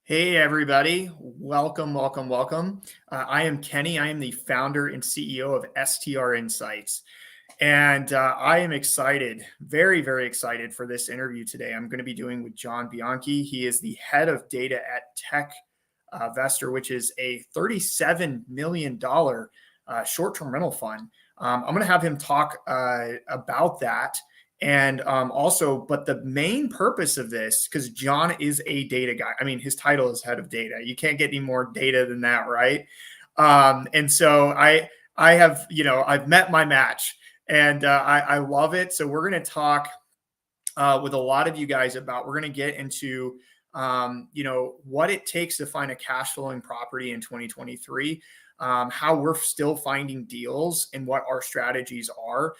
Hey, everybody. Welcome, welcome, welcome. I am Kenny. I am the founder and CEO of STR Insights. And I am excited, very, very excited for this interview today. I'm going to be doing with John Bianchi. He is the head of data at Techvestor, which is a $37 million short-term rental fund. I'm going to have him talk about that. And also, but the main purpose of this, because John is a data guy. I mean, his title is head of data. You can't get any more data than that, right? And so I have, I've met my match, and I love it. So we're going to talk with a lot of you guys about. We're going to get into, what it takes to find a cash flowing property in 2023, how we're still finding deals, and what our strategies are.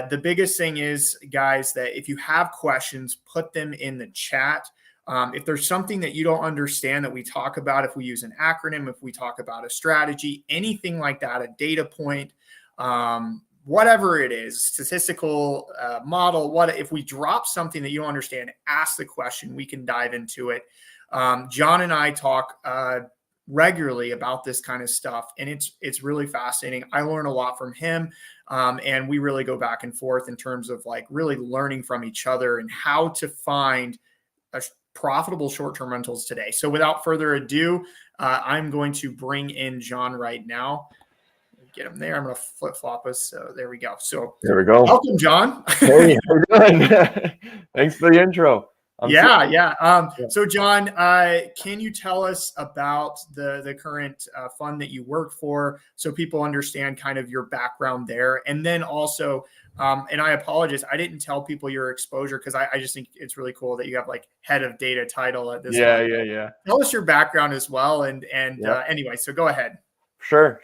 The biggest thing is, guys, that if you have questions, put them in the chat. If there's something that you don't understand that we talk about, if we use an acronym, if we talk about a strategy, anything like that, a data point, whatever it is, statistical model, if we drop something that you don't understand, ask the question, we can dive into it. John and I talk regularly about this kind of stuff, and it's really fascinating. I learn a lot from him, and we really go back and forth in terms of like really learning from each other and how to find a profitable short-term rentals today. So without further ado, I'm going to bring in John right now. Get him there. I'm going to flip-flop us. So there we go. So there we go. Welcome, John. Hey, how you doing? Thanks for the intro. So John, can you tell us about the current fund that you work for, so people understand kind of your background there? And then also, and I apologize, I didn't tell people your exposure, because I just think it's really cool that you have like head of data title at this point. Yeah. Tell us your background as well. And anyway, so go ahead. Sure.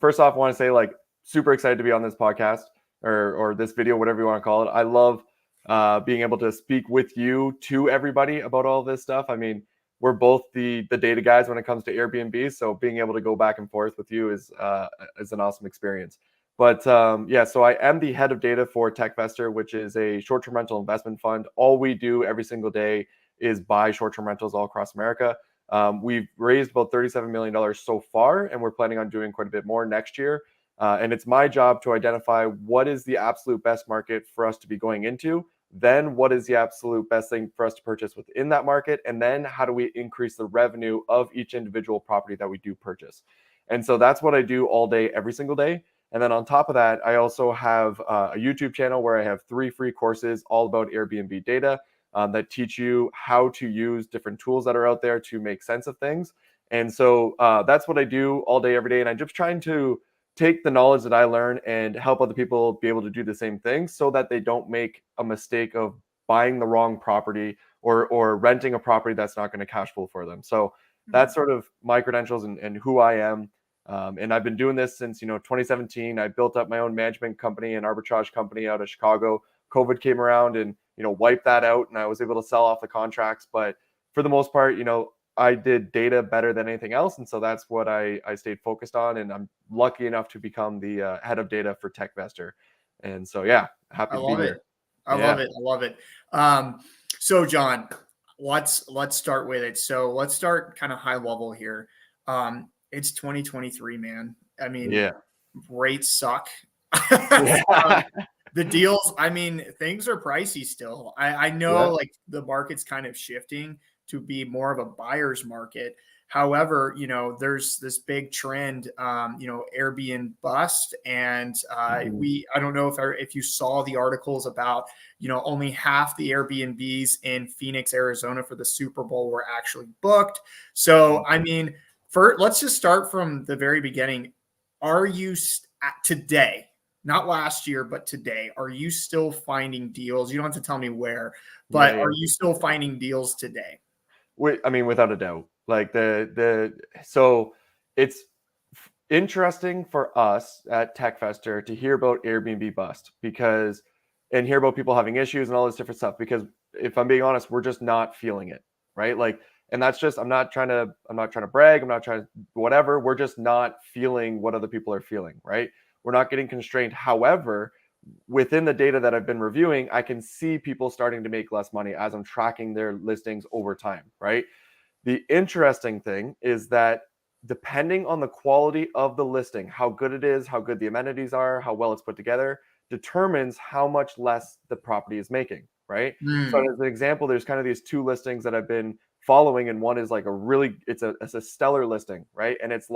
First off, I want to say, like, super excited to be on this podcast or this video, whatever you want to call it. I love being able to speak with you to everybody about all this stuff. I mean, we're both the data guys when it comes to Airbnb, so being able to go back and forth with you is an awesome experience. But so I am the head of data for Techvestor, which is a short-term rental investment fund. All we do every single day is buy short-term rentals all across America. We've raised about $37 million so far, and we're planning on doing quite a bit more next year. And it's my job to identify what is the absolute best market for us to be going into, then what is the absolute best thing for us to purchase within that market, and then how do we increase the revenue of each individual property that we do purchase. And so that's what I do all day, every single day. And then on top of that, I also have a YouTube channel where I have 3 free courses all about Airbnb data that teach you how to use different tools that are out there to make sense of things. And so that's what I do all day, every day. And I'm just trying to take the knowledge that I learn and help other people be able to do the same thing, so that they don't make a mistake of buying the wrong property or renting a property that's not going to cash flow for them. So that's sort of my credentials and who I am. And I've been doing this since 2017. I built up my own management company, an arbitrage company out of Chicago. COVID came around and wiped that out, and I was able to sell off the contracts. But for the most part, I did data better than anything else, and so that's what I stayed focused on. And I'm lucky enough to become the head of data for Techvestor. And so happy to be here. I love it. So John, let's start with it. So let's start kind of high level here. It's 2023, man. I mean, rates suck. The deals, I mean, things are pricey still. I know like the market's kind of shifting to be more of a buyer's market. However, there's this big trend, Airbnb bust. And I don't know if you saw the articles about, only half the Airbnbs in Phoenix, Arizona for the Super Bowl were actually booked. So, I mean, let's just start from the very beginning. Are you today, not last year, but today, are you still finding deals? You don't have to tell me where, but are you still finding deals today? I mean, without a doubt. Like so it's interesting for us at Techvestor to hear about Airbnb bust and hear about people having issues and all this different stuff, because if I'm being honest, we're just not feeling it, right? Like, and that's just, I'm not trying to brag. I'm not trying to whatever. We're just not feeling what other people are feeling, right? We're not getting constrained. However, within the data that I've been reviewing, I can see people starting to make less money as I'm tracking their listings over time, right? The interesting thing is that depending on the quality of the listing, how good it is, how good the amenities are, how well it's put together, determines how much less the property is making, right? So Mm, as an example, there's kind of these two listings that I've been following, and one is like it's a stellar listing, right? And its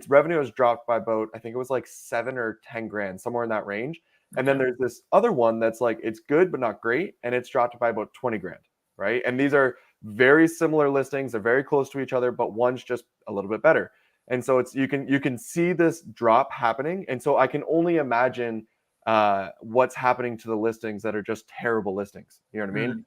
revenue has dropped by about, I think it was like 7 or 10 grand, somewhere in that range. And then okay. there's this other one that's like, it's good but not great, and it's dropped by about 20 grand, right? And these are very similar listings. They're very close to each other, but one's just a little bit better. And so it's you can see this drop happening. And so I can only imagine what's happening to the listings that are just terrible listings. You know what I mean? Mm,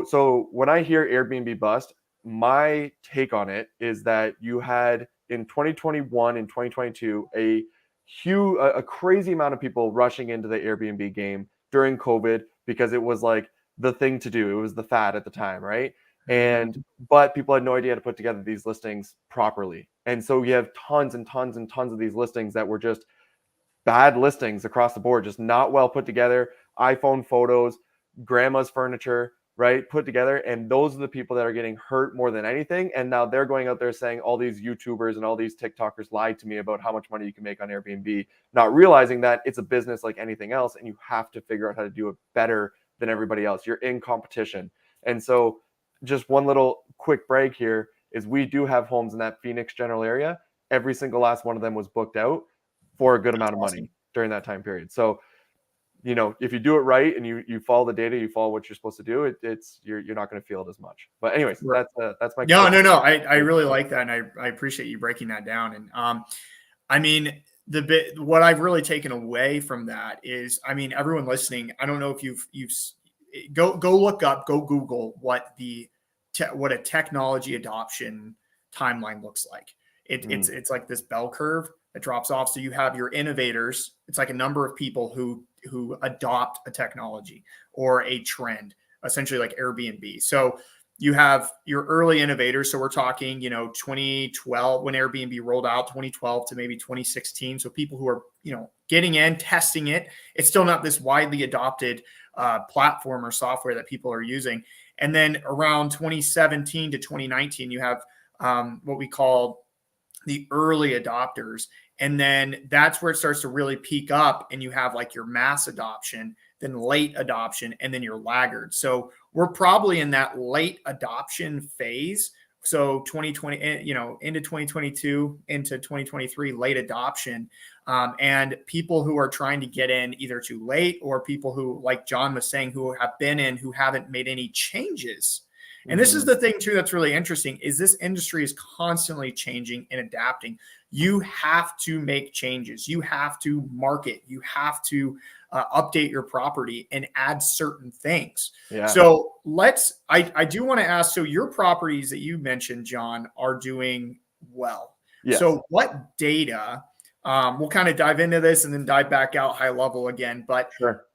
So when I hear Airbnb bust, my take on it is that you had in 2021 and 2022 a crazy amount of people rushing into the Airbnb game during COVID because it was like the thing to do. It was the fad at the time, right? And mm, but people had no idea how to put together these listings properly. And so you have tons and tons and tons of these listings that were just bad listings across the board, just not well put together, iPhone photos, grandma's furniture, right? Put together. And those are the people that are getting hurt more than anything. And now they're going out there saying all these YouTubers and all these TikTokers lied to me about how much money you can make on Airbnb, not realizing that it's a business like anything else and you have to figure out how to do it better than everybody else. You're in competition. And so just one little quick break here is we do have homes in that Phoenix general area. Every single last one of them was booked out for a good that's amount of money awesome. during that time period. So, if you do it right and you follow the data, you follow what you're supposed to do, you're not going to feel it as much. But anyways, Right. that's my No, quick. no, no. I really like that, and I appreciate you breaking that down. And I mean, the bit what I've really taken away from that is, I mean, everyone listening, I don't know if go look up, go Google what a technology adoption timeline looks like. Mm, It's like this bell curve that drops off. So you have your innovators. It's like a number of people who adopt a technology or a trend, essentially like Airbnb. So you have your early innovators. So we're talking, 2012 when Airbnb rolled out, 2012 to maybe 2016. So people who are, getting in, testing it. It's still not this widely adopted platform or software that people are using. And then around 2017 to 2019, you have what we call the early adopters. And then that's where it starts to really peak up. And you have like your mass adoption, then late adoption, and then your laggard. So we're probably in that late adoption phase. So 2020, into 2022, into 2023, late adoption. And people who are trying to get in either too late or people who, like John was saying, who have been in, who haven't made any changes. And this is mhm. the thing too that's really interesting is this industry is constantly changing and adapting. You have to make changes. You have to market. You have to update your property and add certain things. Yeah. So I do want to ask, so your properties that you mentioned, John, are doing well. Yes. So what data, we'll kind of dive into this and then dive back out high level again, but Sure.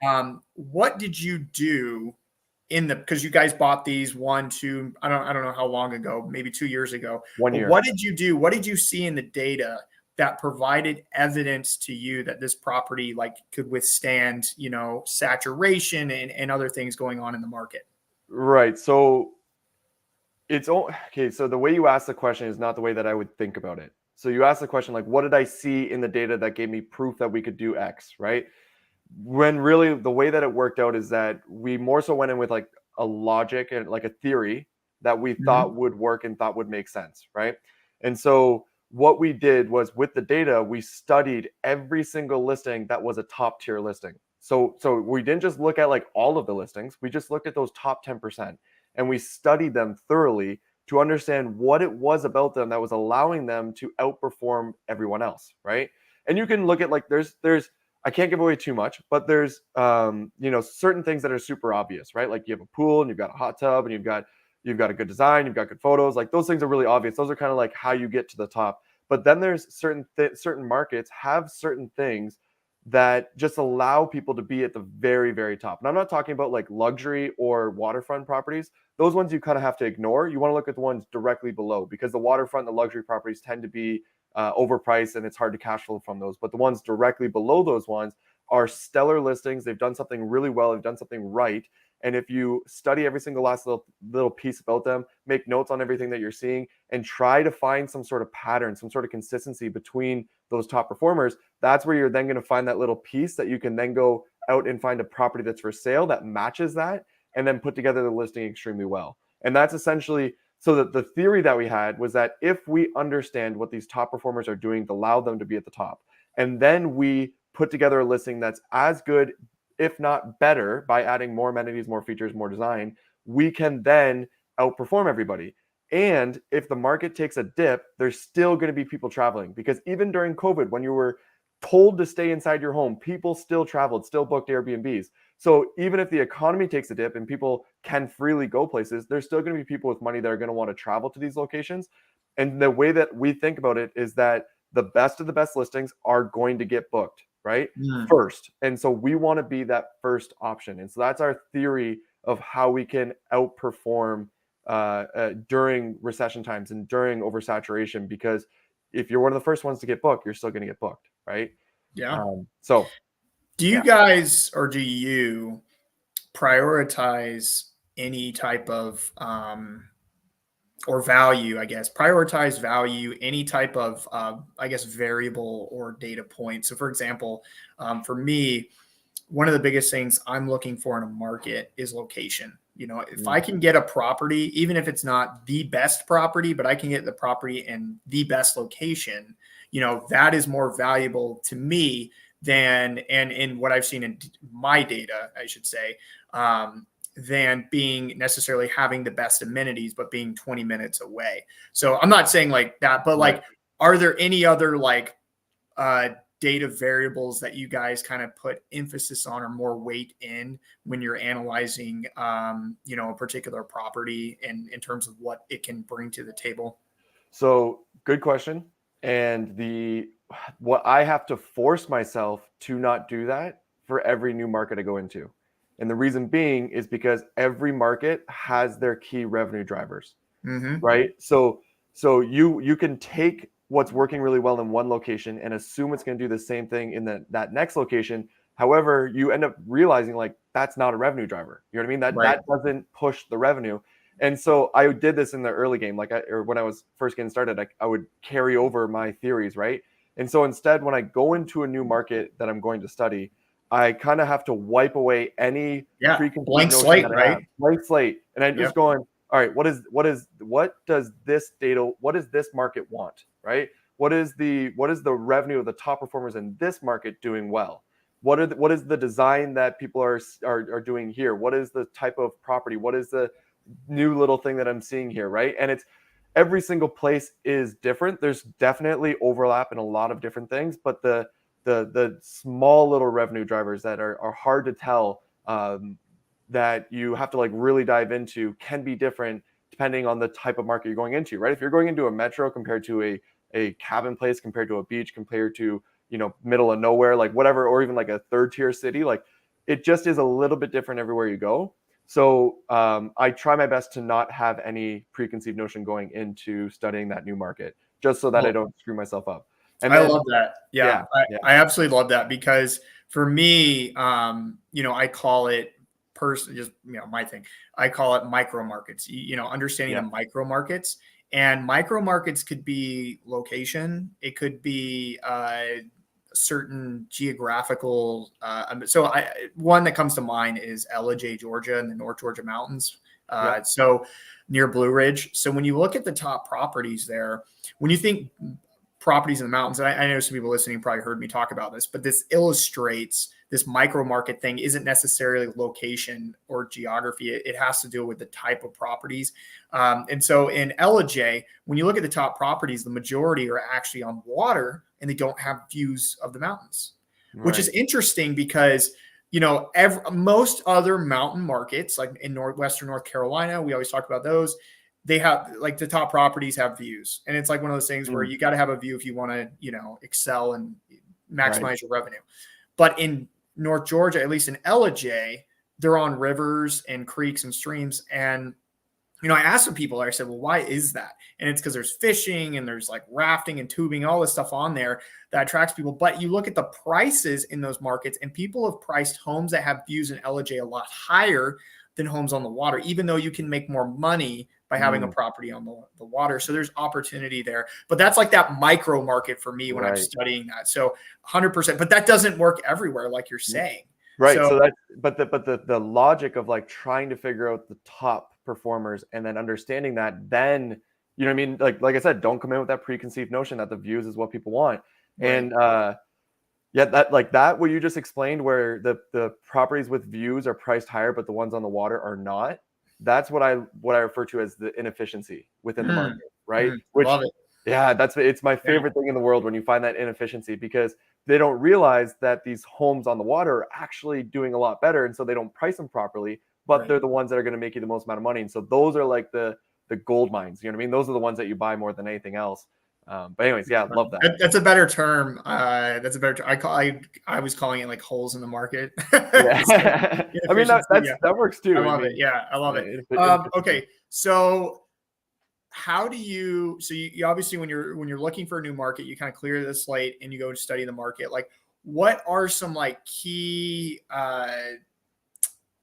what did you do because you guys bought these one, two, I don't know how long ago, maybe 2 years ago. One But year. what did you do? What did you see in the data that provided evidence to you that this property like could withstand, saturation and other things going on in the market? Right. So okay. So the way you ask the question is not the way that I would think about it. So you ask the question like, what did I see in the data that gave me proof that we could do X, right? When really the way that it worked out is that we more so went in with like a logic and like a theory that we thought Mhm. would work and thought would make sense, right? And so what we did was with the data, we studied every single listing that was a top tier listing. So we didn't just look at like all of the listings, we just looked at those top 10% and we studied them thoroughly to understand what it was about them that was allowing them to outperform everyone else, right? And you can look at like there's I can't give away too much, but there's certain things that are super obvious, right? Like you have a pool and you've got a hot tub and you've got a good design, you've got good photos. Like those things are really obvious. Those are kind of like how you get to the top. But then there's certain markets have certain things that just allow people to be at the very, very top. And I'm not talking about like luxury or waterfront properties. Those ones you kind of have to ignore. You want to look at the ones directly below because the waterfront and the luxury properties tend to be overpriced and it's hard to cash flow from those. But the ones directly below those ones are stellar listings. They've done something really well. They've done something right. And if you study every single last little piece about them, make notes on everything that you're seeing, and try to find some sort of pattern, some sort of consistency between those top performers, that's where you're then going to find that little piece that you can then go out and find a property that's for sale that matches that, and then put together the listing extremely well. And that's essentially, so that the theory that we had was that if we understand what these top performers are doing to allow them to be at the top, and then we put together a listing that's as good, if not better, by adding more amenities, more features, more design, we can then outperform everybody. And if the market takes a dip, there's still going to be people traveling, because even during COVID, when you were told to stay inside your home, people still traveled, still booked Airbnbs. So even if the economy takes a dip and people can freely go places, there's still going to be people with money that are going to want to travel to these locations. And the way that we think about it is that the best of the best listings are going to get booked, right? First. And so we want to be that first option. And so that's our theory of how we can outperform during recession times and during oversaturation, because if you're one of the first ones to get booked, you're still going to get booked, right? Yeah. So do you guys, or do you prioritize any type of or value, I guess, prioritize value, any type of, I guess, variable or data point? So for example, for me, one of the biggest things I'm looking for in a market is location. If I can get a property, even if it's not the best property, but I can get the property in the best location, that is more valuable to me than, and in what I've seen in my data, I should say, than being necessarily having the best amenities, but being 20 minutes away. So I'm not saying like that, but like, are there any other like data variables that you guys kind of put emphasis on or more weight in when you're analyzing, a particular property in terms of what it can bring to the table? So good question. And what I have to force myself to not do that for every new market I go into. And the reason being is because every market has their key revenue drivers, right? So you can take what's working really well in one location and assume it's going to do the same thing in that next location. However, you end up realizing like that's not a revenue driver. You know what I mean? That doesn't push the revenue. And so I did this in the early game, or when I was first getting started, I would carry over my theories, right? And so instead, when I go into a new market that I'm going to study, I kind of have to wipe away any preconceived blank notion slate, that I right? have. Blank slate. And I'm just going, all right, what does this market want, right? What is the revenue of the top performers in this market doing well? What is the design that people are doing here? What is the type of property? What is the new little thing that I'm seeing here, right? And it's every single place is different. There's definitely overlap in a lot of different things, but the small little revenue drivers that are hard to tell, that you have to like really dive into, can be different depending on the type of market you're going into, right? If you're going into a metro compared to a cabin place, compared to a beach, compared to, middle of nowhere, like whatever, or even like a third tier city, like it just is a little bit different everywhere you go. So I try my best to not have any preconceived notion going into studying that new market, just so that I don't screw myself up. And I then, love that. Yeah, I absolutely love that, because for me, I call it my thing. I call it micro markets, understanding the micro markets, and micro markets could be location. It could be certain geographical. One that comes to mind is Ellijay, Georgia, in the North Georgia mountains. So near Blue Ridge. So when you look at the top properties there, when you think properties in the mountains, and I know some people listening probably heard me talk about this, but this illustrates this micro market thing isn't necessarily location or geography. It has to do with the type of properties. And so in Ellijay, when you look at the top properties, the majority are actually on water and they don't have views of the mountains, which is interesting because, most other mountain markets, like in Western North Carolina, we always talk about those. They have, like, the top properties have views, and it's like one of those things where you got to have a view if you want to, excel and maximize your revenue. But in North Georgia, at least in Ellijay, they're on rivers and creeks and streams. And, I asked some people, I said, well, why is that? And it's because there's fishing and there's like rafting and tubing, all this stuff on there that attracts people. But you look at the prices in those markets, and people have priced homes that have views in Ellijay a lot higher than homes on the water, even though you can make more money by having a property on the water. So there's opportunity there. But that's like that micro market for me when I'm studying that. So 100%, but that doesn't work everywhere, like you're saying. Right. So that's the logic of like trying to figure out the top performers and then understanding that, then you know what I mean? Like I said, don't come in with that preconceived notion that the views is what people want. Right. And yeah, that what you just explained, where the properties with views are priced higher, but the ones on the water are not. That's what I refer to as the inefficiency within the market, right? Which, love it. Yeah, it's my favorite thing in the world when you find that inefficiency, because they don't realize that these homes on the water are actually doing a lot better, and so they don't price them properly, but they're the ones that are going to make you the most amount of money. And so those are like the gold mines, you know what I mean? Those are the ones that you buy more than anything else. But anyways, yeah, love that. That's a better term. That's a better term. I was calling it like holes in the market. Yeah. I mean, that works too. I love it. Yeah, I love it. Okay, so how do you? So you obviously, when you're looking for a new market, you kind of clear the slate and you go to study the market. Like, what are some like key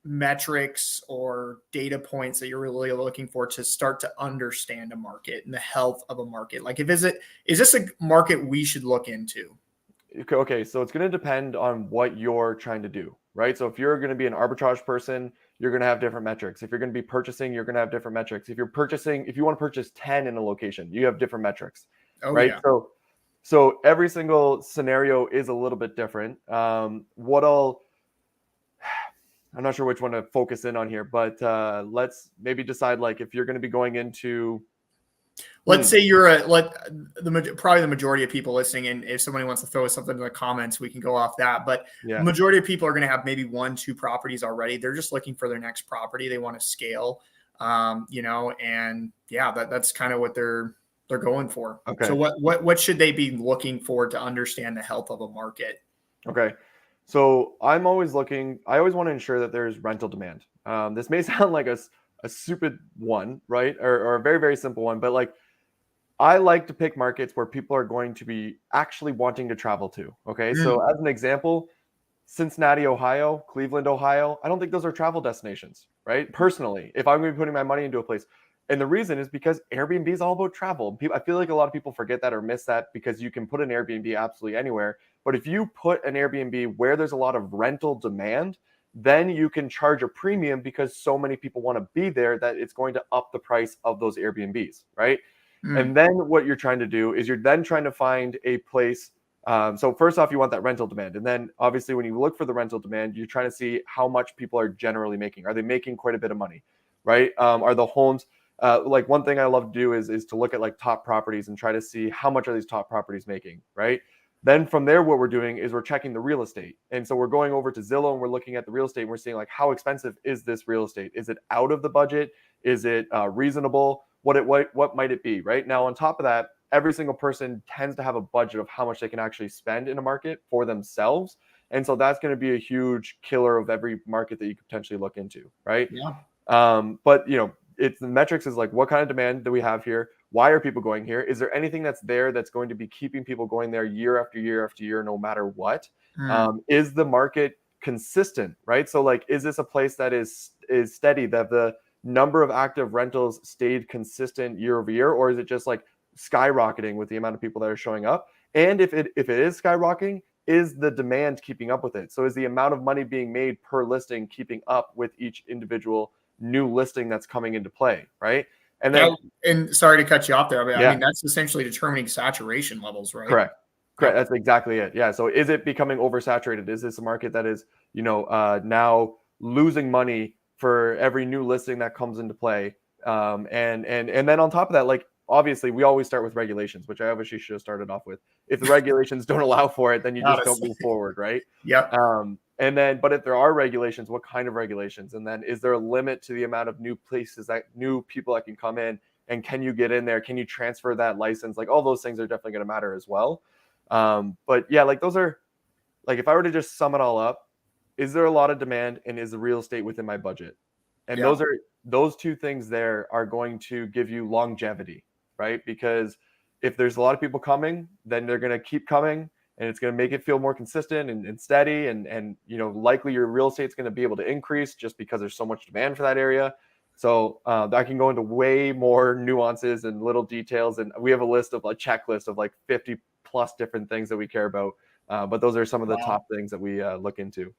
metrics or data points that you're really looking for to start to understand a market and the health of a market? Like, is this a market we should look into? Okay, so it's going to depend on what you're trying to do, right? So if you're going to be an arbitrage person, you're going to have different metrics. If you're going to be purchasing, you're going to have different metrics. If you want to purchase 10 in a location, you have different metrics, right? Yeah. So every single scenario is a little bit different. I'm not sure which one to focus in on here, but let's maybe decide, like, if you're going to be going into, let's say you're probably the majority of people listening, and if somebody wants to throw something in the comments, we can go off that. But the majority of people are going to have maybe 1-2 properties already. They're just looking for their next property. They want to scale, and that's kind of what they're going for. Okay. So what should they be looking for to understand the health of a market? Okay. So I always want to ensure that there's rental demand. This may sound like a stupid one, right? Or a very, very simple one, but like, I like to pick markets where people are going to be actually wanting to travel to. Okay. So as an example, Cincinnati, Ohio, Cleveland, Ohio, I don't think those are travel destinations, right? Personally, if I'm going to be putting my money into a place. And the reason is because Airbnb is all about travel. I feel like a lot of people forget that or miss that, because you can put an Airbnb absolutely anywhere. But if you put an Airbnb where there's a lot of rental demand, then you can charge a premium, because so many people want to be there that it's going to up the price of those Airbnbs, right? And then what you're trying to do is you're then trying to find a place. So first off, you want that rental demand. And then obviously when you look for the rental demand, you're trying to see how much people are generally making. Are they making quite a bit of money, right? Are the homes, like one thing I love to do is to look at like top properties and try to see how much are these top properties making, right? Then from there, what we're doing is we're checking the real estate. And so we're going over to Zillow and we're looking at the real estate and we're seeing like, how expensive is this real estate? Is it out of the budget? Is it reasonable? What might it be, right? Now, on top of that, every single person tends to have a budget of how much they can actually spend in a market for themselves. And so that's going to be a huge killer of every market that you could potentially look into, right? Yeah. But it's the metrics is like, what kind of demand do we have here? Why are people going here? Is there anything that's there that's going to be keeping people going there year after year after year, no matter what? Is the market consistent, right? So like, is this a place that is steady, that the number of active rentals stayed consistent year over year, or is it just like skyrocketing with the amount of people that are showing up? And if it is skyrocketing, is the demand keeping up with it? So is the amount of money being made per listing keeping up with each individual new listing that's coming into play, right? And then, and sorry to cut you off there, but I mean, that's essentially determining saturation levels, right? Correct. That's exactly it. Yeah. So is it becoming oversaturated? Is this a market that is, now losing money for every new listing that comes into play? And then on top of that, like, obviously we always start with regulations, which I obviously should have started off with. If the regulations don't allow for it, then you just don't move forward, right? Yeah. And then, but if there are regulations, what kind of regulations? And then is there a limit to the amount of new people that can come in? And can you get in there? Can you transfer that license? Like, all those things are definitely going to matter as well. But yeah, like, those are, like, if I were to just sum it all up, is there a lot of demand, and is the real estate within my budget? And those two things there are going to give you longevity, right? Because if there's a lot of people coming, then they're going to keep coming. and it's going to make it feel more consistent and steady. And likely your real estate's going to be able to increase just because there's so much demand for that area. So I can go into way more nuances and little details. And we have a checklist of like 50 plus different things that we care about. But those are some of the top things that we look into.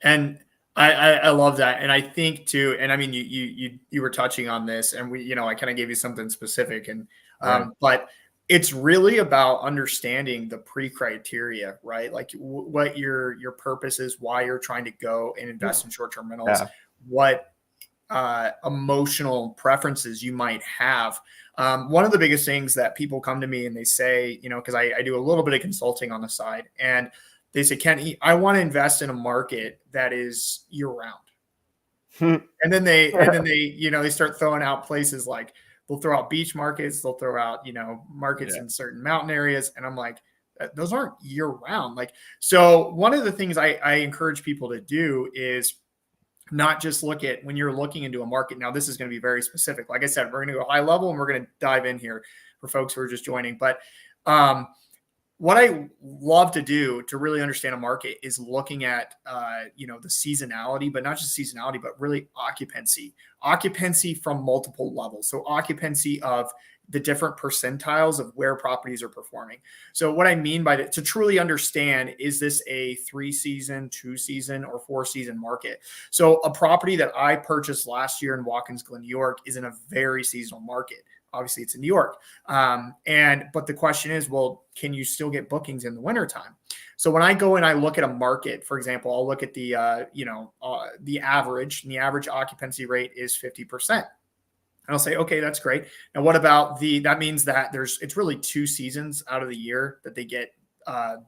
And I love that. And I think too, and I mean, you were touching on this, and I kind of gave you something specific, and but it's really about understanding the pre-criteria, right? Like what your purpose is, why you're trying to go and invest in short-term rentals, what emotional preferences you might have. One of the biggest things that people come to me and they say, because I do a little bit of consulting on the side, and they say, Ken, I want to invest in a market that is year round. and then they they start throwing out places like, they'll throw out beach markets, they'll throw out, markets in certain mountain areas. And I'm like, those aren't year round. Like, so one of the things I encourage people to do is not just look at, when you're looking into a market. Now, this is going to be very specific. Like I said, we're going to go high level and we're going to dive in here for folks who are just joining. But what I love to do to really understand a market is looking at, the seasonality, but not just seasonality, but really occupancy from multiple levels. So occupancy of the different percentiles of where properties are performing. So what I mean by that, to truly understand, is this a 3-season, 2-season, or 4-season market? So a property that I purchased last year in Watkins Glen, New York, is in a very seasonal market. Obviously, it's in New York. But the question is, well, can you still get bookings in the wintertime? So when I go and I look at a market, for example, I'll look at the average, and the average occupancy rate is 50%. And I'll say, okay, that's great. Now, what about that means that it's really 2 seasons out of the year that they get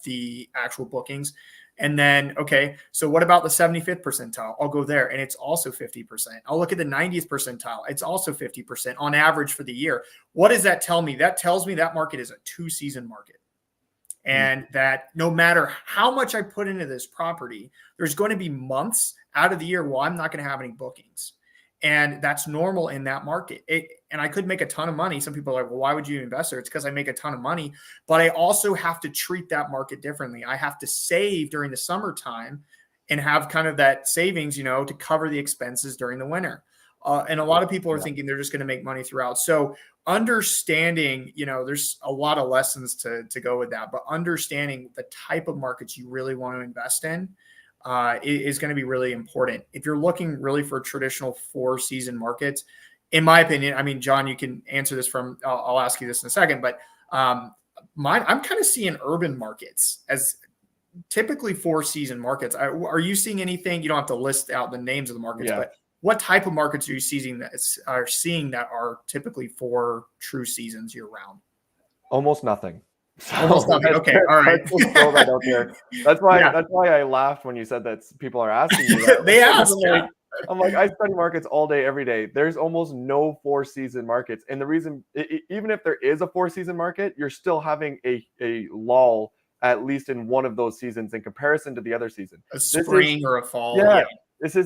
the actual bookings. And then, okay, so what about the 75th percentile? I'll go there, and it's also 50%. I'll look at the 90th percentile. It's also 50% on average for the year. What does that tell me? That tells me that market is a 2-season market. And that no matter how much I put into this property, there's going to be months out of the year where I'm not going to have any bookings. And that's normal in that market. And I could make a ton of money. Some people are like, well, why would you invest there? It's because I make a ton of money. But I also have to treat that market differently. I have to save during the summertime and have kind of that savings, to cover the expenses during the winter. And a lot of people are thinking they're just going to make money throughout. So understanding, there's a lot of lessons to go with that. But understanding the type of markets you really want to invest in is going to be really important. If you're looking really for traditional 4-season markets, in my opinion, I mean, John, you can answer this I'll ask you this in a second, but I'm kind of seeing urban markets as typically 4-season markets. Are you seeing anything? You don't have to list out the names of the markets, but what type of markets are you seeing that are typically 4 true seasons year round? Almost nothing. Almost nothing. Okay, all right. Throw that out there. That's why I laughed when you said that people are asking me that. They ask. I'm like, I study markets all day, every day. There's almost no 4-season markets. And the reason, even if there is a 4-season market, you're still having a lull, at least in one of those seasons in comparison to the other season. A spring or a fall. Yeah.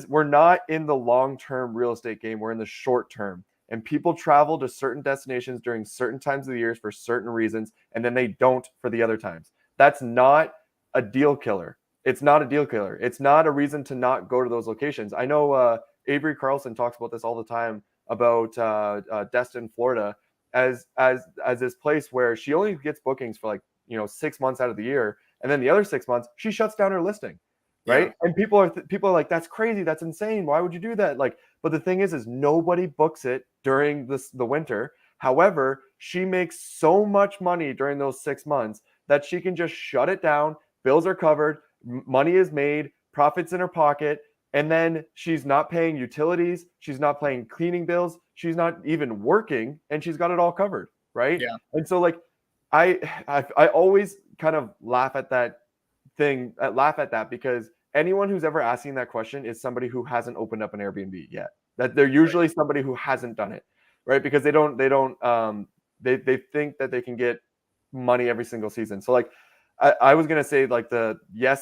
We're not in the long-term real estate game. We're in the short term. And people travel to certain destinations during certain times of the years for certain reasons, and then they don't for the other times. That's not a deal killer. It's not a deal killer. It's not a reason to not go to those locations. I know Avery Carlson talks about this all the time about Destin, Florida, as this place where she only gets bookings for 6 months out of the year, and then the other 6 months she shuts down her listing. Right. Yeah. And people are like, that's crazy. That's insane. Why would you do that? But the thing is nobody books it during the winter. However, she makes so much money during those 6 months that she can just shut it down. Bills are covered. Money is made. Profits in her pocket. And then she's not paying utilities. She's not paying cleaning bills. She's not even working, and she's got it all covered. Right. Yeah. And so I always kind of laugh at that because anyone who's ever asking that question is somebody who hasn't opened up an Airbnb yet. That they're usually somebody who hasn't done it, right? Because they think that they can get money every single season. So I was gonna say the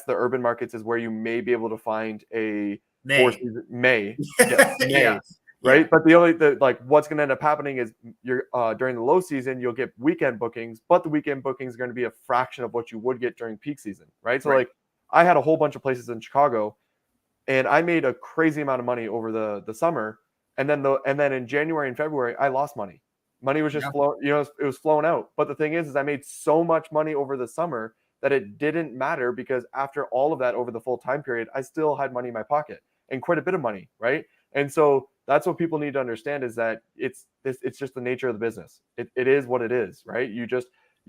urban markets is where you may be able to find a May. Yes, May. right? But the what's going to end up happening is you're during the low season, you'll get weekend bookings, but the weekend bookings are going to be a fraction of what you would get during peak season, right? So like I had a whole bunch of places in Chicago, and I made a crazy amount of money over the summer, and then in January and February I lost money. Money was just flowing, it was flowing out. But the thing is I made so much money over the summer that it didn't matter, because after all of that, over the full time period, I still had money in my pocket, and quite a bit of money, right? And so that's what people need to understand, is that it's just the nature of the business. It is what it is, right? You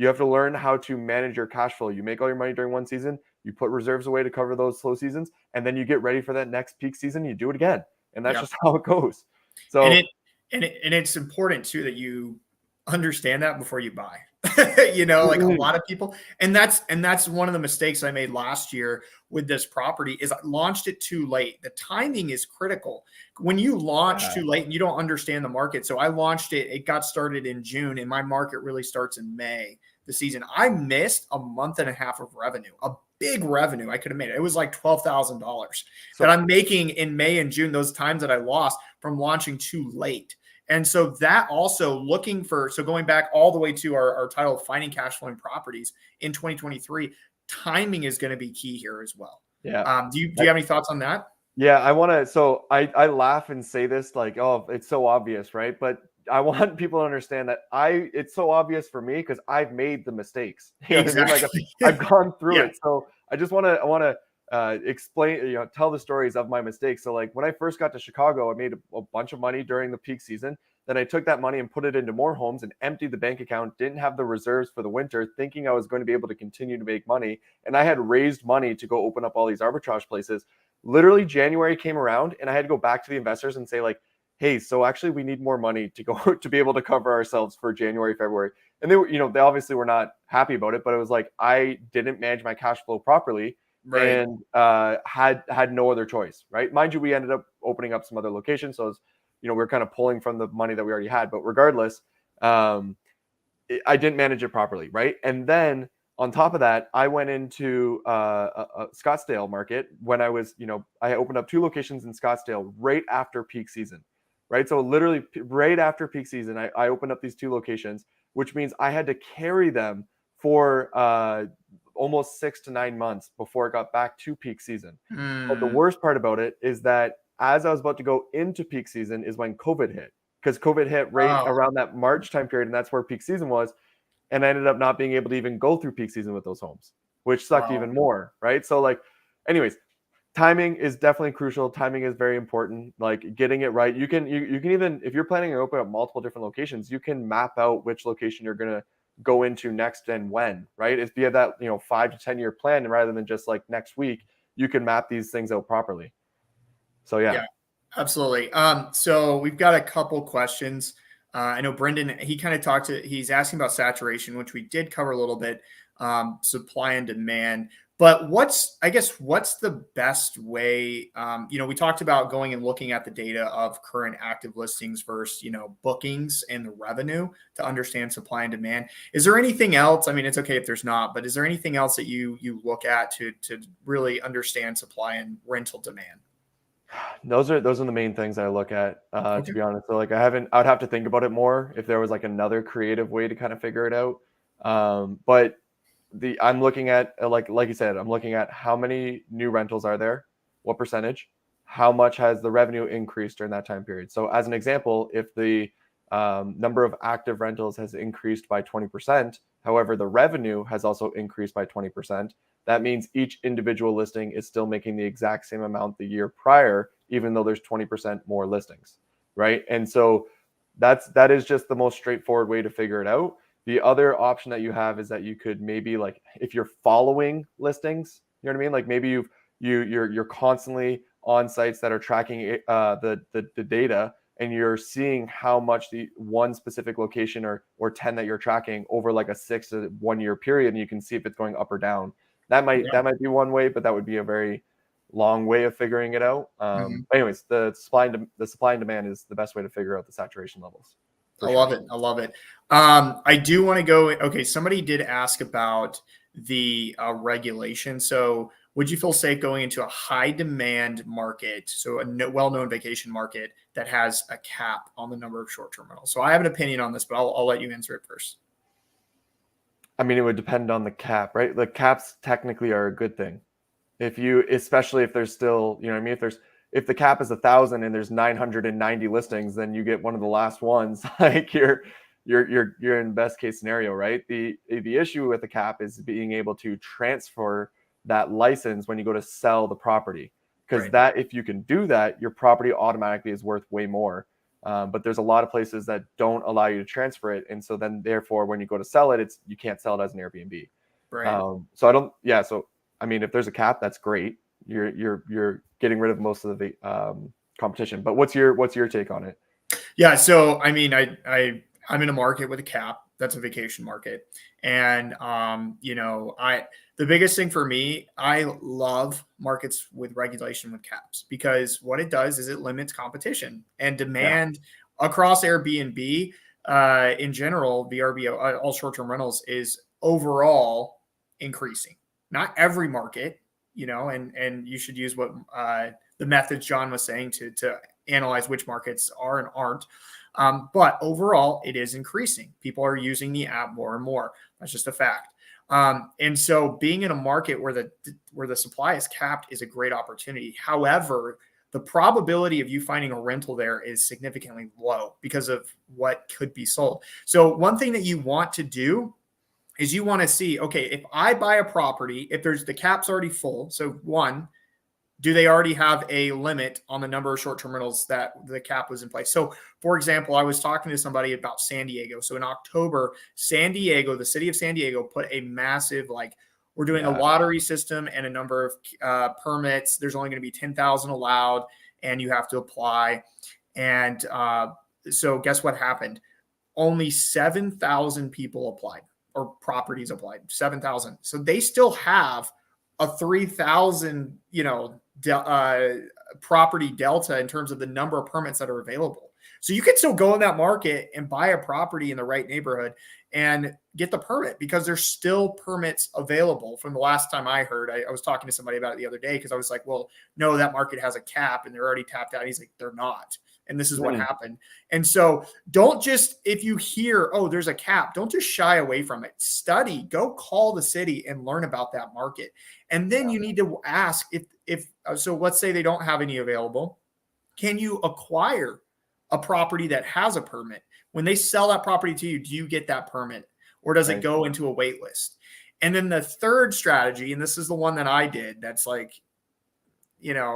have to learn how to manage your cash flow. You make all your money during one season, you put reserves away to cover those slow seasons, and then you get ready for that next peak season, you do it again. And that's just how it goes. So and it's important too that you understand that before you buy. Like a lot of people, and that's one of the mistakes I made last year with this property, is I launched it too late. The timing is critical. When you launch too late and you don't understand the market. So I launched it got started in June, and my market really starts in May, the season. I missed a month and a half of revenue, a big revenue I could have made. It was like $12,000 that I'm making in May and June, those times that I lost from launching too late. And so that also going back all the way to our title of Finding Cash Flowing Properties in 2023, timing is going to be key here as well. Yeah. Do you have any thoughts on that? Yeah, I laugh and say this like, oh, it's so obvious, right? But I want people to understand that it's so obvious for me because I've made the mistakes. You know what I mean? Like I've gone through it. So I want to explain, tell the stories of my mistakes. So like when I first got to Chicago, I made a bunch of money during the peak season. Then I took that money and put it into more homes and emptied the bank account, didn't have the reserves for the winter, thinking I was going to be able to continue to make money. And I had raised money to go open up all these arbitrage places. Literally January came around and I had to go back to the investors and say like, hey, so actually we need more money to go to be able to cover ourselves for January, February. And they were, they obviously were not happy about it, but it was like, I didn't manage my cash flow properly and had no other choice, right? Mind you, we ended up opening up some other locations. So it was, we're kind of pulling from the money that we already had, but regardless, I didn't manage it properly. Right. And then on top of that, I went into a Scottsdale market when I was, I opened up 2 locations in Scottsdale right after peak season. Right. So literally right after peak season, I opened up these 2 locations, which means I had to carry them for almost 6 to 9 months before it got back to peak season. But the worst part about it is that as I was about to go into peak season is when COVID hit, because COVID hit right around that March time period. And that's where peak season was. And I ended up not being able to even go through peak season with those homes, which sucked even more. Right. So like, anyways, timing is definitely crucial. Timing is very important. Like getting it right. You can even, if you're planning to open up multiple different locations, you can map out which location you're going to go into next and when, right? If you have that, 5 to 10 year plan, rather than just like next week, you can map these things out properly. So yeah, absolutely. So we've got a couple questions. I know Brendan, he's asking about saturation, which we did cover a little bit, supply and demand. But what's the best way? We talked about going and looking at the data of current active listings versus, bookings and the revenue to understand supply and demand. Is there anything else? I mean, it's okay if there's not, but is there anything else that you look at to really understand supply and rental demand? Those are the main things I look at, to be honest. So like I would have to think about it more if there was like another creative way to kind of figure it out. But I'm looking at, like you said, I'm looking at how many new rentals are there, what percentage, how much has the revenue increased during that time period. So as an example, if the number of active rentals has increased by 20%, however, the revenue has also increased by 20%, that means each individual listing is still making the exact same amount the year prior, even though there's 20% more listings, right? And so that is just the most straightforward way to figure it out. The other option that you have is that you could maybe, like, if you're following listings, you know what I mean? Like maybe you're constantly on sites that are tracking the data, and you're seeing how much the one specific location or 10 that you're tracking over like a 6 to 1 year period, and you can see if it's going up or down. That might be one way, but that would be a very long way of figuring it out. But anyways, the supply and demand is the best way to figure out the saturation levels. I love it. I do want to go. Okay, somebody did ask about the regulation. So would you feel safe going into a high demand market, so a well-known vacation market that has a cap on the number of short-term rentals? So I have an opinion on this, but I'll let you answer it first. I mean, it would depend on the cap, right? The caps technically are a good thing. Especially if there's still, you know what I mean? If the cap is 1,000 and there's 990 listings, then you get one of the last ones. Like you're in best case scenario, right? The issue with the cap is being able to transfer that license when you go to sell the property, because Right. that, if you can do that, your property automatically is worth way more. But there's a lot of places that don't allow you to transfer it, and so then therefore when you go to sell it, you can't sell it as an Airbnb. Right. So I don't, yeah. So I mean, if there's a cap, that's great. You're getting rid of most of the competition. But what's your take on it? Yeah. So I mean, I'm in a market with a cap. That's a vacation market, and the biggest thing for me, I love markets with regulation with caps, because what it does is it limits competition and Yeah, demand across Airbnb. In general, VRBO, all short-term rentals, is overall increasing. Not every market, and you should use what the methods John was saying to analyze which markets are and aren't. But overall, it is increasing. People are using the app more and more. That's just a fact. And so being in a market where the supply is capped is a great opportunity. However, the probability of you finding a rental there is significantly low because of what could be sold. So one thing that you want to do is you want to see, okay, if I buy a property, if the cap's already full. So one, do they already have a limit on the number of short-term rentals that the cap was in place? So, for example, I was talking to somebody about San Diego. So in October, San Diego, the city of San Diego, put a massive, we're doing a yeah, lottery system and a number of permits. There's only going to be 10,000 allowed, and you have to apply. And so guess what happened? Only 7,000 people applied, or properties applied, 7,000. So they still have a 3,000, property delta in terms of the number of permits that are available. So you can still go in that market and buy a property in the right neighborhood and get the permit, because there's still permits available. From the last time I heard, I was talking to somebody about it the other day, because I was like, well, no, that market has a cap and they're already tapped out. He's like, they're not. And this is what happened. And so don't just, if you hear, oh, there's a cap, don't just shy away from it. Study, go call the city and learn about that market. And then you need to ask so let's say they don't have any available. Can you acquire a property that has a permit? When they sell that property to you, do you get that permit, or does it go into a wait list? And then the third strategy, and this is the one that I did, that's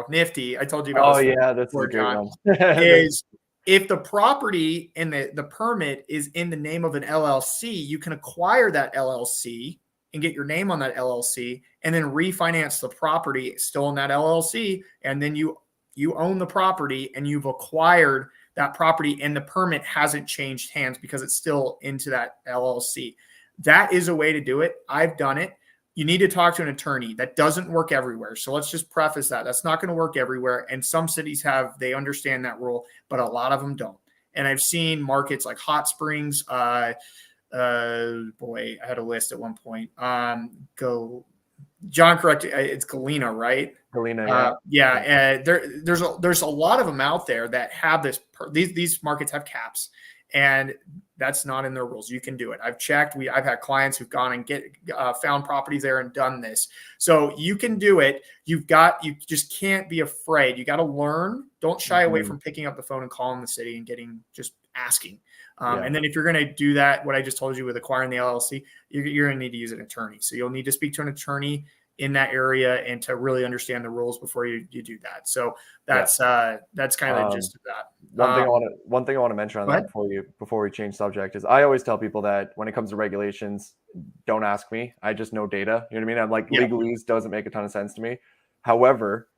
nifty. I told you about Oh this yeah, this is a before, great John, one. is if the property and the permit is in the name of an LLC, you can acquire that LLC and get your name on that LLC, and then refinance the property still in that LLC. And then you own the property and you've acquired that property, and the permit hasn't changed hands because it's still into that LLC. That is a way to do it. I've done it. You need to talk to an attorney. That doesn't work everywhere. So let's just preface that. That's not going to work everywhere. And some cities they understand that rule, but a lot of them don't. And I've seen markets like Hot Springs. Boy, I had a list at one point. John, correct. It's Galena, right? Helena, Yeah. There's a lot of them out there that have these markets have caps, and that's not in their rules. You can do it. I've checked. I've had clients who've gone and found properties there and done this. So you can do it. You just can't be afraid. You got to learn. Don't shy away from picking up the phone and calling the city and just asking. And then if you're going to do that, what I just told you with acquiring the LLC, you're going to need to use an attorney. So you'll need to speak to an attorney in that area and to really understand the rules before you do that. So that's kind of the gist of that. One thing I want to mention on that before we change subject is I always tell people that when it comes to regulations, don't ask me. I just know data. You know what I mean? I'm like, legalese doesn't make a ton of sense to me. However,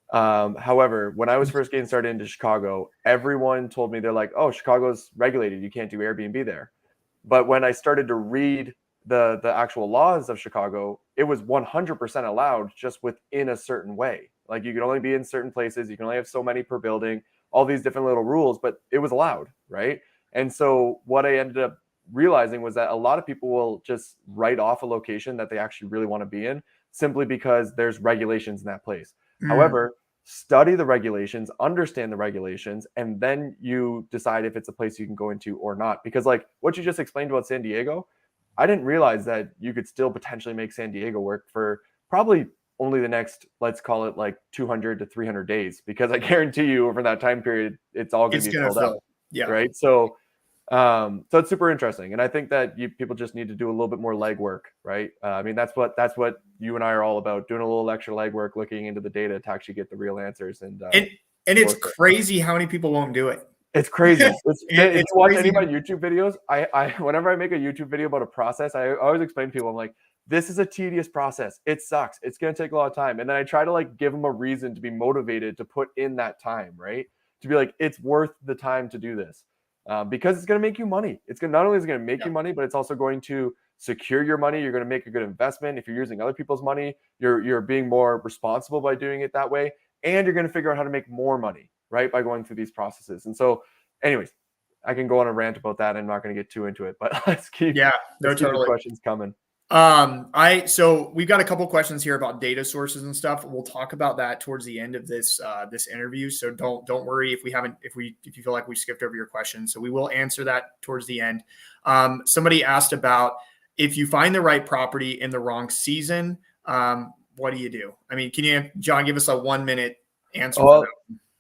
when I was first getting started into Chicago, everyone told me, they're like, oh, Chicago's regulated. You can't do Airbnb there. But when I started to read the actual laws of Chicago, it was 100% allowed, just within a certain way. Like you can only be in certain places. You can only have so many per building, all these different little rules, but it was allowed. Right. And so what I ended up realizing was that a lot of people will just write off a location that they actually really want to be in simply because there's regulations in that place. Mm. However, study the regulations, understand the regulations, and then you decide if it's a place you can go into or not. Because like what you just explained about San Diego, I didn't realize that you could still potentially make San Diego work for probably only the next, let's call it like 200 to 300 days, because I guarantee you over that time period, it's all going It's to be going to filled up. fill. Yeah. Right. So it's super interesting. And I think that people just need to do a little bit more legwork, right? I mean, that's what you and I are all about, doing a little extra legwork, looking into the data to actually get the real answers. And it's crazy how many people won't do it. It's crazy. If you watch crazy. any of my YouTube videos, I whenever I make a YouTube video about a process, I always explain to people, I'm like, this is a tedious process. It sucks. It's going to take a lot of time. And then I try to like give them a reason to be motivated to put in that time, right? To be like, it's worth the time to do this. Because it's going to make you money. It's going not only is it going to make you money, but it's also going to secure your money. You're going to make a good investment. If you're using other people's money, you're being more responsible by doing it that way, and you're going to figure out how to make more money, right, by going through these processes. And so, anyways, I can go on a rant about that. I'm not going to get too into it, but let's keep the questions coming. So we've got a couple questions here about data sources and stuff. We'll talk about that towards the end of this interview. So don't worry if you feel like we skipped over your question. So we will answer that towards the end. Somebody asked about if you find the right property in the wrong season, what do you do? I mean, can you, John, give us a 1 minute answer?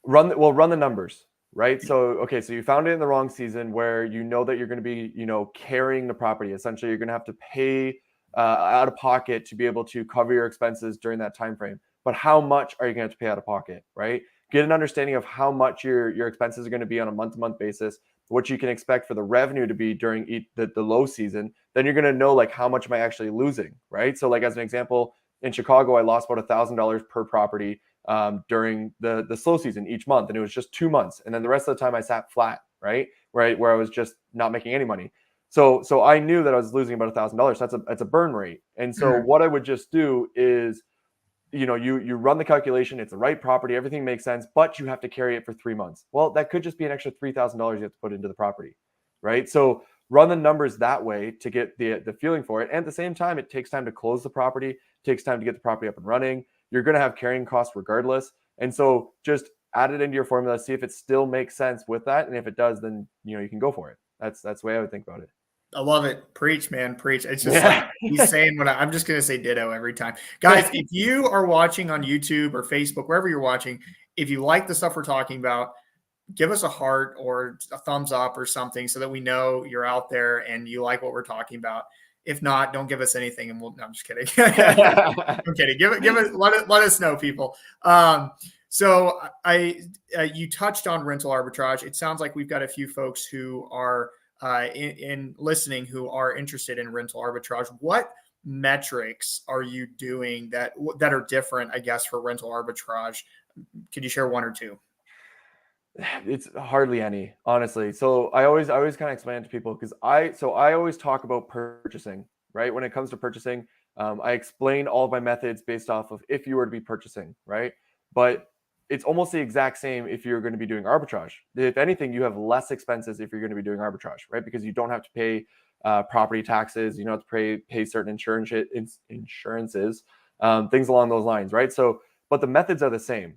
Run the numbers. Right. So, okay. So you found it in the wrong season where you know that you're going to be, carrying the property. Essentially, you're going to have to pay out of pocket to be able to cover your expenses during that time frame. But how much are you going to have to pay out of pocket? Right. Get an understanding of how much your expenses are going to be on a month-to-month basis, what you can expect for the revenue to be during the low season. Then you're going to know like how much am I actually losing. Right. So like as an example, in Chicago, I lost about $1,000 per property during the slow season each month. And it was just 2 months. And then the rest of the time I sat flat, right? Where I was just not making any money. So I knew that I was losing about $1,000. That's a burn rate. And so what I would just do is, you run the calculation, it's the right property, everything makes sense, but you have to carry it for 3 months. Well, that could just be an extra $3,000 you have to put into the property, right? So run the numbers that way to get the feeling for it. And at the same time, it takes time to close the property, it takes time to get the property up and running. You're going to have carrying costs regardless. And so just add it into your formula, see if it still makes sense with that. And if it does, then, you can go for it. That's the way I would think about it. I love it. Preach, man. Preach. It's just like he's saying what I'm just going to say ditto every time. Guys, if you are watching on YouTube or Facebook, wherever you're watching, if you like the stuff we're talking about, give us a heart or a thumbs up or something so that we know you're out there and you like what we're talking about. If not, don't give us anything, and no, I'm just kidding. I'm kidding. Give it. Let us know, people. So you touched on rental arbitrage. It sounds like we've got a few folks who are in listening who are interested in rental arbitrage. What metrics are you doing that are different, I guess, for rental arbitrage? Could you share one or two? It's hardly any, honestly. So I always kind of explain it to people because I always talk about purchasing, right? When it comes to purchasing, I explain all of my methods based off of if you were to be purchasing, right? But it's almost the exact same if you're going to be doing arbitrage. If anything, you have less expenses if you're going to be doing arbitrage, right? Because you don't have to pay property taxes, you don't have to pay certain insurances, things along those lines, right? So but the methods are the same,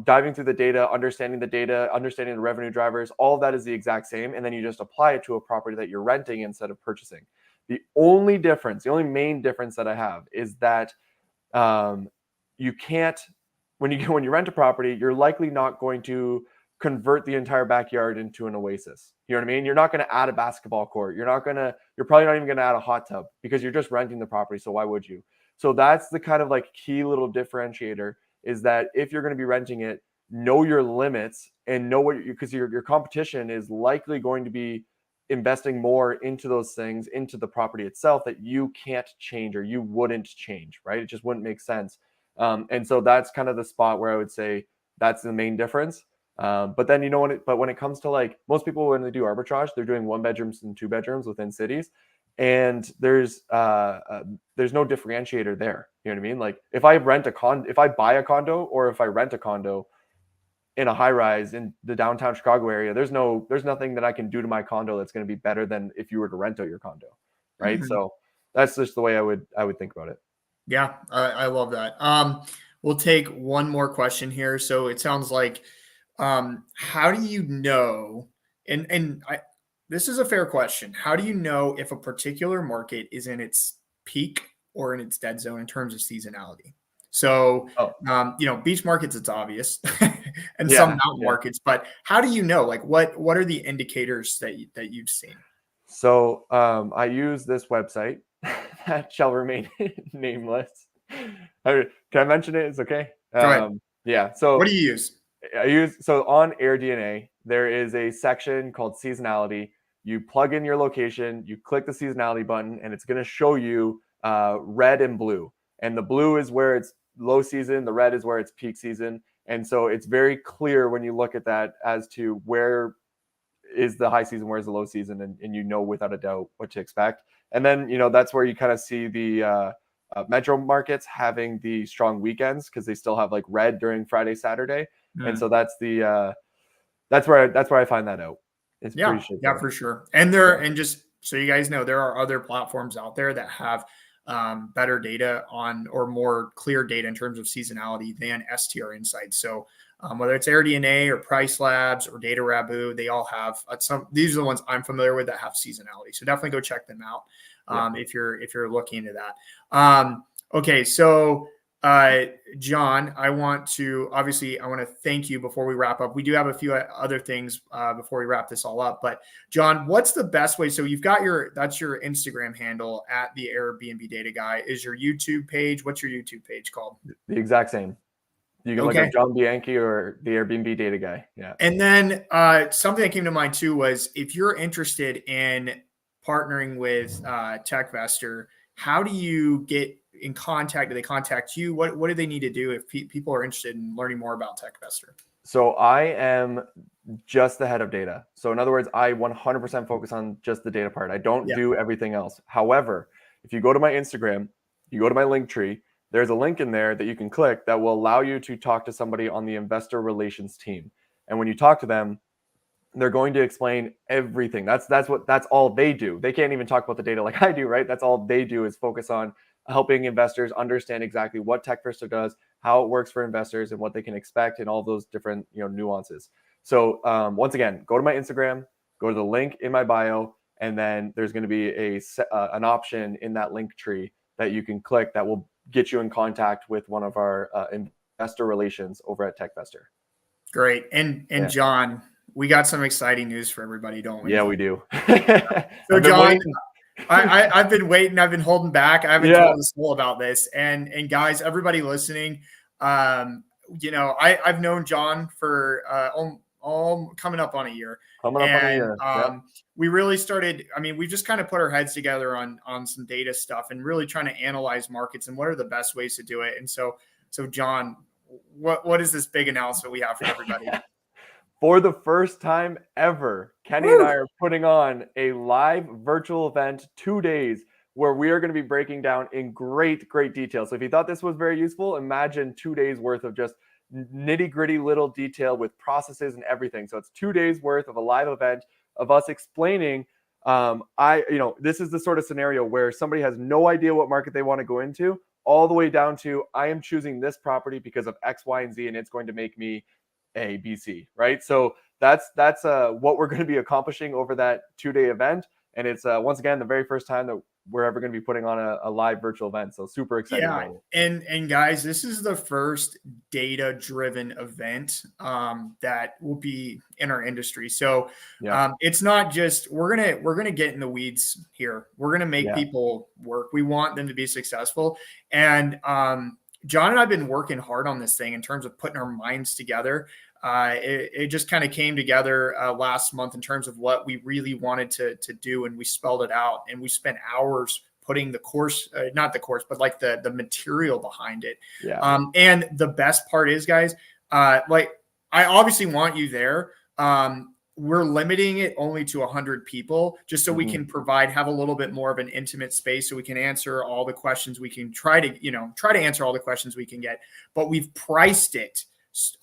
diving through the data, understanding the revenue drivers, all of that is the exact same. And then you just apply it to a property that you're renting instead of purchasing. The only main difference that I have is that you can't, when you rent a property, you're likely not going to convert the entire backyard into an oasis. You know what I mean? You're not going to add a basketball court. You're probably not even going to add a hot tub because you're just renting the property. So why would you? So that's the kind of like key little differentiator, is that if you're going to be renting it, know your limits and know because your competition is likely going to be investing more into those things, into the property itself, that you can't change or you wouldn't change, right? It just wouldn't make sense. And so that's kind of the spot where I would say that's the main difference. But then, when it comes to like most people, when they do arbitrage, they're doing 1 bedrooms and 2 bedrooms within cities. And there's no differentiator there. You know what I mean? Like if I buy a condo or if I rent a condo in a high rise in the downtown Chicago area, there's nothing that I can do to my condo that's going to be better than if you were to rent out your condo. Right. Mm-hmm. So that's just the way I would think about it. Yeah, I love that. We'll take one more question here. So it sounds like, how do you know? This is a fair question. How do you know if a particular market is in its peak or in its dead zone in terms of seasonality? So, Oh, beach markets, it's obvious, and some yeah, mountain yeah. markets. But how do you know? Like, what are the indicators that you've seen? So I use this website that shall remain nameless. Can I mention it? It's okay. Go ahead. Yeah. What So do you use? on AirDNA, there is a section called Seasonality. You plug in your location, you click the seasonality button, and it's going to show you red and blue. And the blue is where it's low season, the red is where it's peak season. And so it's very clear when you look at that as to where is the high season, where's the low season, and you know without a doubt what to expect. And then that's where you kind of see the metro markets having the strong weekends because they still have like red during Friday, Saturday, and so that's where I find that out. It's pretty Yeah, straightforward. for sure. And just so you guys know, there are other platforms out there that have better data on or more clear data in terms of seasonality than STR Insights. So whether it's AirDNA or Price Labs or Data Rabu, they all have some. These are the ones I'm familiar with that have seasonality. So definitely go check them out Yeah. if you're looking into that. Okay, so John, I want to thank you before we wrap up. We do have a few other things before we wrap this all up. But John, what's the best way? So you've got that's your Instagram handle at the Airbnb Data Guy. Is your YouTube page? What's your YouTube page called? The exact same. You can look up Okay. John Bianchi or the Airbnb Data Guy. Yeah. And then something that came to mind too was if you're interested in partnering with Techvestor, how do you get in contact? Do they contact you? What do they need to do if people are interested in learning more about Techvestor? So I am just the head of data. So in other words, I 100% focus on just the data part. I don't Yeah. do everything else. However, if you go to my Instagram, you go to my link tree, there's a link in there that you can click that will allow you to talk to somebody on the investor relations team. And when you talk to them, they're going to explain everything. That's all they do. They can't even talk about the data like I do, right? That's all they do is focus on helping investors understand exactly what TechVestor does, how it works for investors, and what they can expect, and all those different nuances. So once again, go to my Instagram, go to the link in my bio, and then there's going to be an option in that link tree that you can click that will get you in contact with one of our investor relations over at TechVestor. Great. And Yeah. John, we got some exciting news for everybody, don't we? Yeah, we do. So John, I've been waiting. I've been holding back. I haven't told us all about this. And guys, everybody listening, I've known John for all coming up on a year. We really started. I mean, we just kind of put our heads together on some data stuff and really trying to analyze markets and what are the best ways to do it. And so John, what is this big announcement we have for everybody? For the first time ever, Kenny and I are putting on a live virtual event 2 days where we are going to be breaking down in great detail. So if you thought this was very useful, imagine 2 days worth of just nitty-gritty little detail with processes and everything. So it's 2 days worth of a live event of us explaining. This is the sort of scenario where somebody has no idea what market they want to go into, all the way down to I am choosing this property because of X, Y, and Z, and it's going to make me A, B, C, right? So that's what we're going to be accomplishing over that 2-day event. And it's once again the very first time that we're ever going to be putting on a live virtual event. So super excited about it. And guys, this is the first data-driven event that will be in our industry. So it's not just we're gonna get in the weeds here. We're gonna make people work. We want them to be successful. And John and I have been working hard on this thing in terms of putting our minds together. It just kind of came together last month in terms of what we really wanted to do, and we spelled it out. And we spent hours putting the course, not the course, but like the material behind it. And the best part is, guys, I obviously want you there. We're limiting it only to 100 people just so we can have a little bit more of an intimate space so we can answer all the questions we can try to answer all the questions we can get, but we've priced it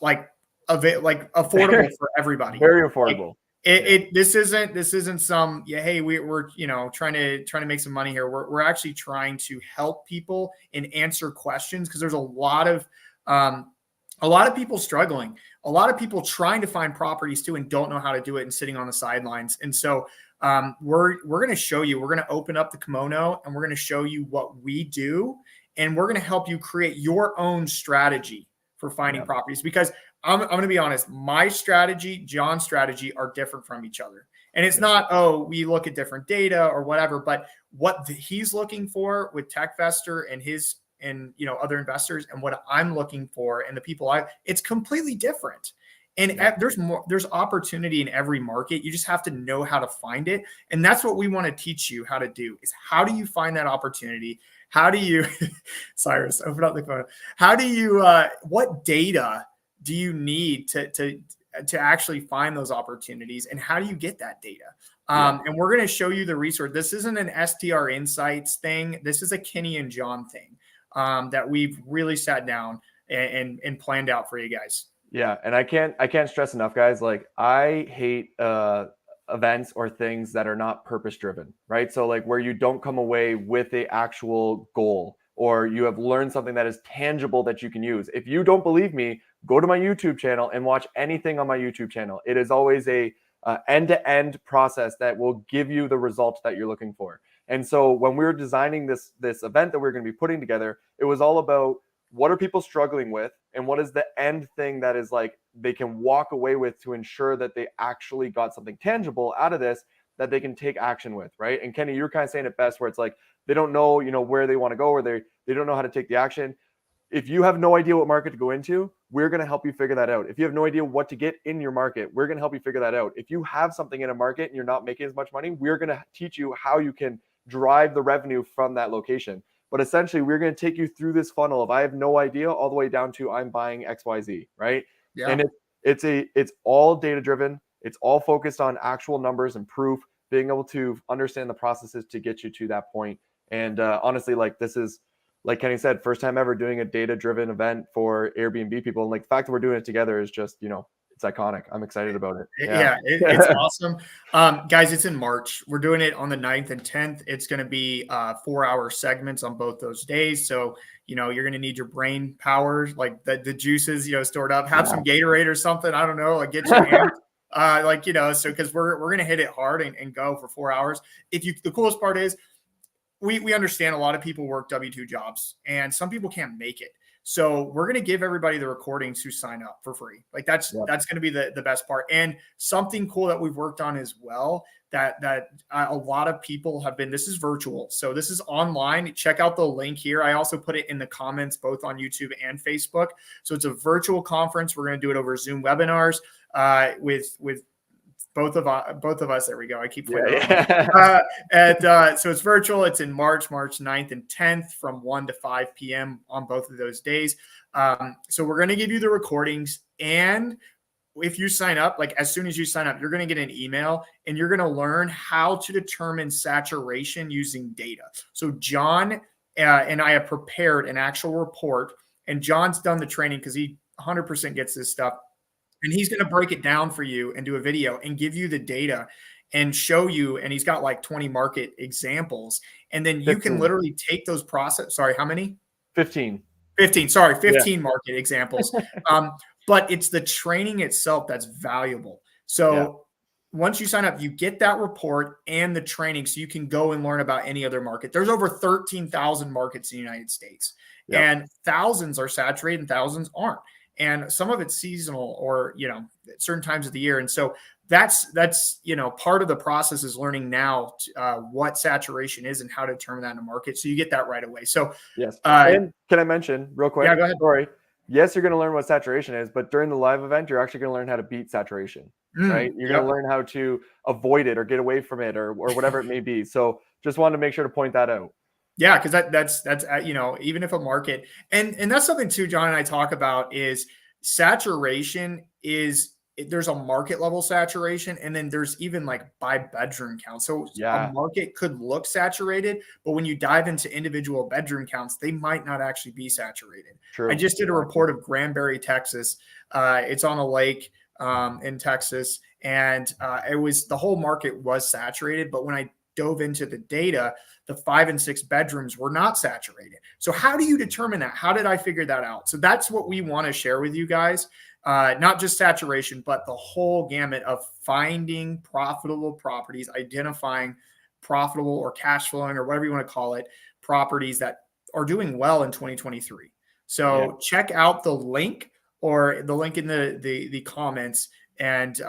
like affordable for everybody. Very affordable. This isn't some, hey, we're trying to make some money here. We're actually trying to help people and answer questions, because there's a lot of people struggling, a lot of people trying to find properties too and don't know how to do it and sitting on the sidelines. And so we're going to show you, we're going to open up the kimono and we're going to show you what we do, and we're going to help you create your own strategy for finding properties. Because I'm going to be honest, my strategy, John's strategy are different from each other. And it's not, we look at different data or whatever, but what he's looking for with Techvestor and other investors, and what I'm looking for and the people it's completely different. And there's opportunity in every market. You just have to know how to find it. And that's what we want to teach you how to do, is how do you find that opportunity? How do you, Cyrus, open up the phone. How do you, what data do you need to actually find those opportunities, and how do you get that data? And we're going to show you the resource. This isn't an STR Insights thing. This is a Kenny and John thing that we've really sat down and planned out for you guys. Yeah, and I can't stress enough, guys. Like, I hate events or things that are not purpose driven, right? So like where you don't come away with the actual goal, or you have learned something that is tangible that you can use. If you don't believe me, go to my YouTube channel and watch anything on my YouTube channel. It is always a end-to-end process that will give you the results that you're looking for. And so when we were designing this event that we're going to be putting together, it was all about, what are people struggling with, and what is the end thing that is like they can walk away with to ensure that they actually got something tangible out of this that they can take action with, right? And Kenny, you're kind of saying it best, where it's like they don't know, where they want to go, or they don't know how to take the action. If you have no idea what market to go into, we're going to help you figure that out. If you have no idea what to get in your market, we're going to help you figure that out. If you have something in a market and you're not making as much money, we're going to teach you how you can drive the revenue from that location. But essentially, we're going to take you through this funnel of I have no idea all the way down to I'm buying XYZ, right? Yeah. And it's all data driven. It's all focused on actual numbers and proof, being able to understand the processes to get you to that point. And honestly, like, this is, like Kenny said, first time ever doing a data driven event for Airbnb people. And like the fact that we're doing it together is just, it's iconic. I'm excited about it. It's awesome. Guys, it's in March. We're doing it on the 9th and 10th. It's going to be 4-hour segments on both those days. So, you're going to need your brain power, like the juices, stored up, have some Gatorade or something. I don't know, like get your amped, so, cause we're going to hit it hard and go for 4 hours. The coolest part is we understand a lot of people work W-2 jobs, and some people can't make it. So we're going to give everybody the recordings who sign up for free. Like that's going to be the best part. And something cool that we've worked on as well, that a lot of people have been, this is virtual. So this is online. Check out the link here. I also put it in the comments, both on YouTube and Facebook. So it's a virtual conference. We're going to do it over Zoom webinars with both of us. There we go. I keep playing. So it's virtual. It's in March 9th and 10th from 1 to 5 p.m. on both of those days. So we're going to give you the recordings. And if you sign up, like as soon as you sign up, you're going to get an email and you're going to learn how to determine saturation using data. So John and I have prepared an actual report, and John's done the training because he 100% gets this stuff. And he's going to break it down for you and do a video and give you the data and show you. And he's got like 20 market examples. And then 15. You can literally take those process. Sorry, how many? 15. 15 market examples. But it's the training itself that's valuable. So once you sign up, you get that report and the training so you can go and learn about any other market. There's over 13,000 markets in the United States. And thousands are saturated and thousands aren't. And some of it's seasonal or, certain times of the year. And so that's part of the process is learning now what saturation is and how to determine that in the market. So you get that right away. So yes. And can I mention real quick? Yeah, go ahead. Sorry. Yes, you're going to learn what saturation is, but during the live event, you're actually going to learn how to beat saturation, right? You're going to learn how to avoid it or get away from it or whatever it may be. So just wanted to make sure to point that out. Yeah, because that's even if a market and that's something too, John and I talk about is saturation is there's a market level saturation, and then there's even like by bedroom count. So a market could look saturated, but when you dive into individual bedroom counts, they might not actually be saturated. True. I just did a report of Granbury, Texas. It's on a lake in Texas, and the whole market was saturated. But when I dove into the data, the 5 and 6 bedrooms were not saturated. So how do you determine that? How did I figure that out? So that's what we want to share with you guys. Not just saturation, but the whole gamut of finding profitable properties, identifying profitable or cash flowing or whatever you want to call it, properties that are doing well in 2023. So check out the link or the link in the comments, and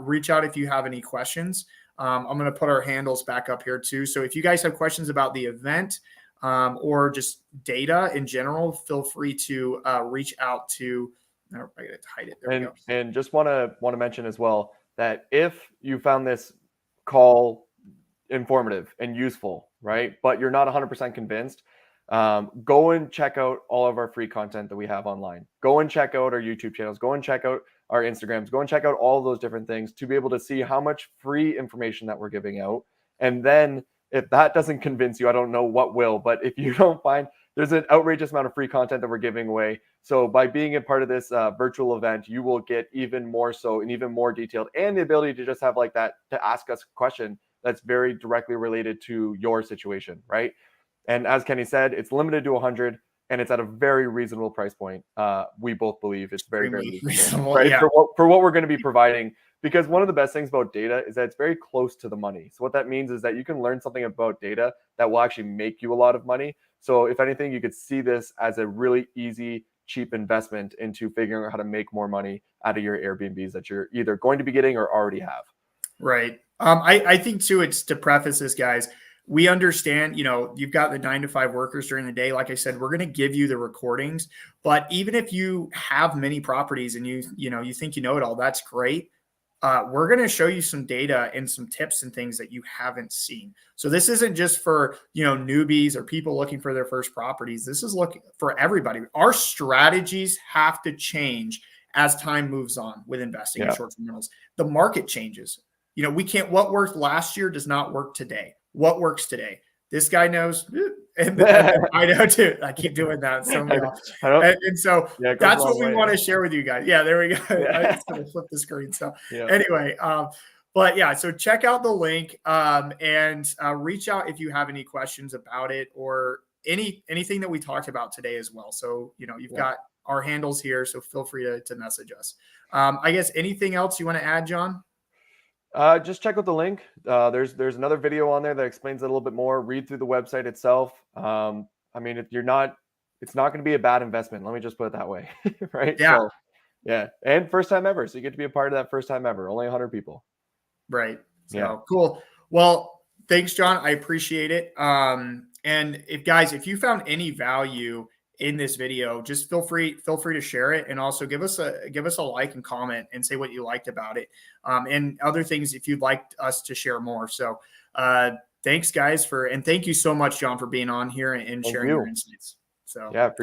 reach out if you have any questions. I'm going to put our handles back up here too. So if you guys have questions about the event or just data in general, feel free to reach out to. I got to hide it. There we go. And just want to mention as well that if you found this call informative and useful, right, but you're not 100% convinced, go and check out all of our free content that we have online. Go and check out our YouTube channels. Go and check out our Instagrams. Go and check out all those different things to be able to see how much free information that we're giving out. And then if that doesn't convince you, I don't know what will. But if you don't find, there's an outrageous amount of free content that we're giving away. So by being a part of this virtual event, you will get even more so and even more detailed, and the ability to just have like that, to ask us a question that's very directly related to your situation, right? And as Kenny said, it's limited to 100, and it's at a very reasonable price point. We both believe it's very, very reasonable, right? Yeah. For what we're going to be providing, because one of the best things about data is that it's very close to the money. So what that means is that you can learn something about data that will actually make you a lot of money. So if anything, you could see this as a really easy, cheap investment into figuring out how to make more money out of your Airbnbs that you're either going to be getting or already have. Right. I think too, it's to preface this, guys, we understand, you've got the 9 to 5 workers during the day. Like I said, we're going to give you the recordings, but even if you have many properties and you think you know it all, that's great. We're going to show you some data and some tips and things that you haven't seen. So this isn't just for, newbies or people looking for their first properties. This is looking for everybody. Our strategies have to change as time moves on with investing in short-term rentals. The market changes. What worked last year does not work today. What works today? This guy knows, and I know too. I keep doing that. So that's what we want to share with you guys. Yeah, there we go. I'm just going to flip the screen. So anyway, so check out the link and reach out if you have any questions about it or anything that we talked about today as well. So, you've got our handles here, so feel free to message us. I guess anything else you want to add, John? Just check out the link. There's another video on there that explains it a little bit more. Read through the website itself. I mean, it's not going to be a bad investment. Let me just put it that way, right? Yeah. So, and first time ever. So you get to be a part of that first time ever. Only 100 people. Right. So cool. Well, thanks, John. I appreciate it. And if you found any value in this video, just feel free to share it, and also give us a like and comment and say what you liked about it, and other things if you'd like us to share more. So thanks guys and thank you so much, John, for being on here and sharing your insights. So appreciate